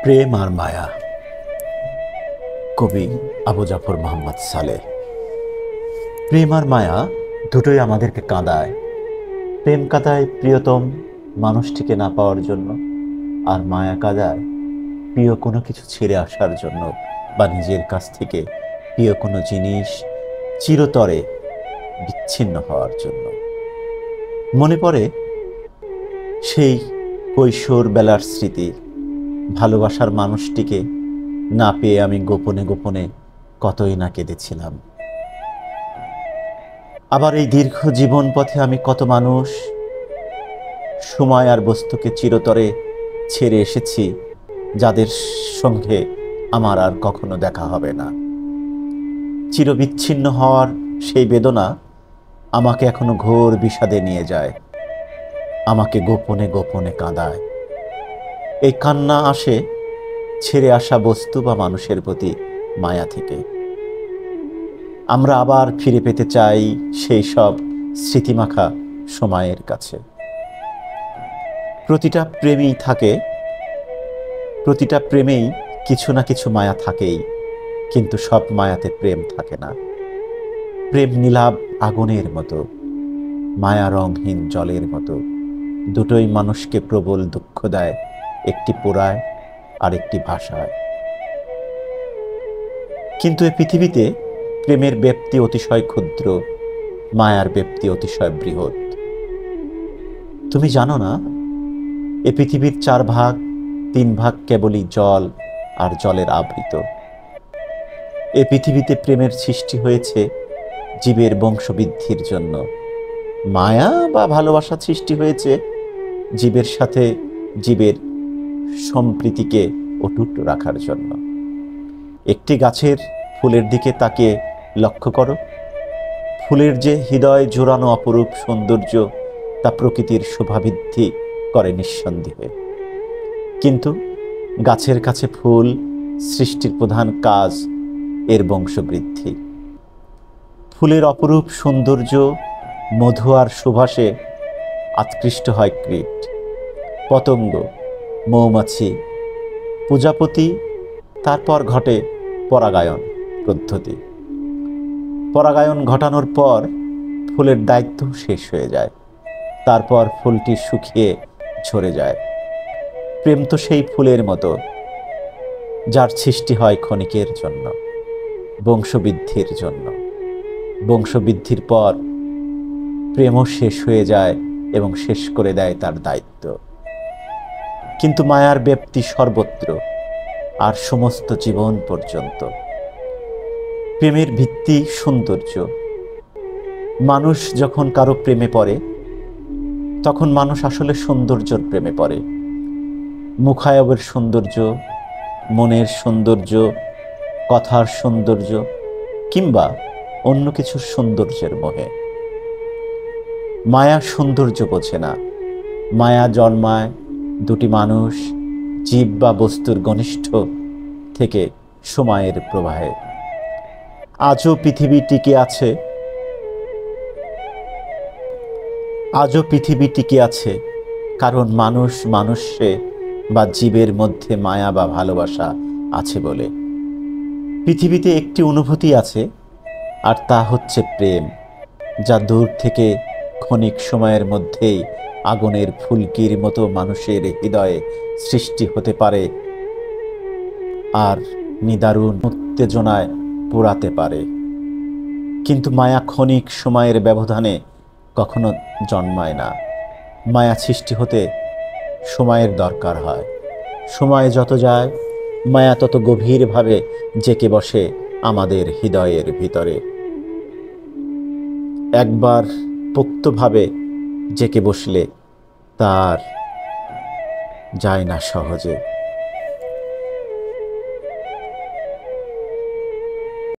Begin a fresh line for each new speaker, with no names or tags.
প্রেম আর মায়া। কবি আবু জাফর মোহাম্মদ সালেহ। প্রেম আর মায়া দুটোই আমাদেরকে কাঁদায়। প্রেম কাঁদায় প্রিয়তম মানুষটিকে না পাওয়ার জন্য, আর মায়া কাঁদায় প্রিয় কোনো কিছু ছেড়ে আসার জন্য, বা নিজের কাছ থেকে প্রিয় কোনো জিনিস চিরতরে বিচ্ছিন্ন হওয়ার জন্য। মনে পড়ে সেই কৈশোর বেলার স্মৃতি। ভালোবাসার মানুষটিকে না পেয়ে আমি গোপনে গোপনে কতই না কেঁদেছিলাম। আবার এই দীর্ঘ জীবন পথে আমি কত মানুষ, সময় আর বস্তুকে চিরতরে ছেড়ে এসেছি, যাদের সঙ্গে আমার আর কখনো দেখা হবে না। চিরবিচ্ছিন্ন হওয়ার সেই বেদনা আমাকে এখনো ঘোর বিষাদে নিয়ে যায়, আমাকে গোপনে গোপনে কাঁদায়। এই কান্না আসে ছেড়ে আসা বস্তু বা মানুষের প্রতি মায়া থেকে। আমরা আবার ফিরে পেতে চাই সেই সব স্মৃতিমাখা সময়ের কাছে। প্রতিটা প্রেমেই থাকে, প্রতিটা প্রেমেই কিছু না কিছু মায়া থাকেই, কিন্তু সব মায়াতে প্রেম থাকে না। প্রেম নীলাভ আগুনের মতো, মায়া রংহীন জলের মতো। দুটোই মানুষকে প্রবল দুঃখ দেয়, একটি পোড়ায় আর একটি ভাষায়। কিন্তু এই পৃথিবীতে প্রেমের ব্যাপ্তি অতিশয় ক্ষুদ্র, মায়ার ব্যাপ্তি অতিশয় বৃহৎ। তুমি জানো না, এ পৃথিবীর 4 ভাগ 3 ভাগ কেবলই জল আর জলের আবৃত। এ পৃথিবীতে প্রেমের সৃষ্টি হয়েছে জীবের বংশবৃদ্ধির জন্য। মায়া বা ভালোবাসা সৃষ্টি হয়েছে জীবের সাথে জীবের সম্প্রীতিকে অটুট রাখার জন্য। একটি গাছের ফুলের দিকে তাকিয়ে লক্ষ্য করো। ফুলের যে হৃদয় জোড়ানো অপরূপ সৌন্দর্য, তা প্রকৃতির শোভাবৃদ্ধি করে নিঃসন্দেহে। কিন্তু গাছের কাছে ফুল সৃষ্টির প্রধান কাজ এর বংশবৃদ্ধি। ফুলের অপরূপ সৌন্দর্য, মধু আর সুবাসে আকৃষ্ট হয় কীট, পতঙ্গ, মৌমাছি, প্রজাপতি। তারপর ঘটে পরাগায়ন পদ্ধতি। পরাগায়ন ঘটানোর পর ফুলের দায়িত্ব শেষ হয়ে যায়, তারপর ফুলটি শুকিয়ে ঝরে যায়। প্রেম তো সেই ফুলের মতো, যার সৃষ্টি হয় ক্ষণিকের জন্য, বংশবৃদ্ধির জন্য। বংশবৃদ্ধির পর প্রেমও শেষ হয়ে যায় এবং শেষ করে দেয় তার দায়িত্ব। কিন্তু মায়ার ব্যাপ্তি সর্বত্র, আর সমস্ত জীবন পর্যন্ত। প্রেমের ভিত্তি সৌন্দর্য। মানুষ যখন কারো প্রেমে পড়ে, তখন মানুষ আসলে সৌন্দর্যের প্রেমে পড়ে। মুখায়বের সৌন্দর্য, মনের সৌন্দর্য, কথার সৌন্দর্য, কিংবা অন্য কিছুর সৌন্দর্যের মোহে। মায়া সৌন্দর্য বোঝে না। মায়া জন্মায় দুটি মানুষ, জীব বা বস্তুর ঘনিষ্ঠ থেকে সময়ের প্রবাহে। আজও পৃথিবী টিকে আছে, কারণ মানুষ মানুষে বা জীবের মধ্যে মায়া বা ভালোবাসা আছে বলে। পৃথিবীতে একটি অনুভূতি আছে, আর তা হচ্ছে প্রেম, যা দূর থেকে ক্ষণিক সময়ের মধ্যেই আগুনের ফুলকির মতো মানুষের হৃদয়ে সৃষ্টি হতে পারে আর নিদারুণ উত্তেজনায় পোড়াতে পারে। কিন্তু মায়া ক্ষণিক সময়ের ব্যবধানে কখনো জন্মায় না। মায়া সৃষ্টি হতে সময়ের দরকার হয়। সময় যত যায়, মায়া তত গভীরভাবে জেঁকে বসে আমাদের হৃদয়ের ভিতরে। একবার পোক্তভাবে জেঁকে বসলে তার যায় না সহজে।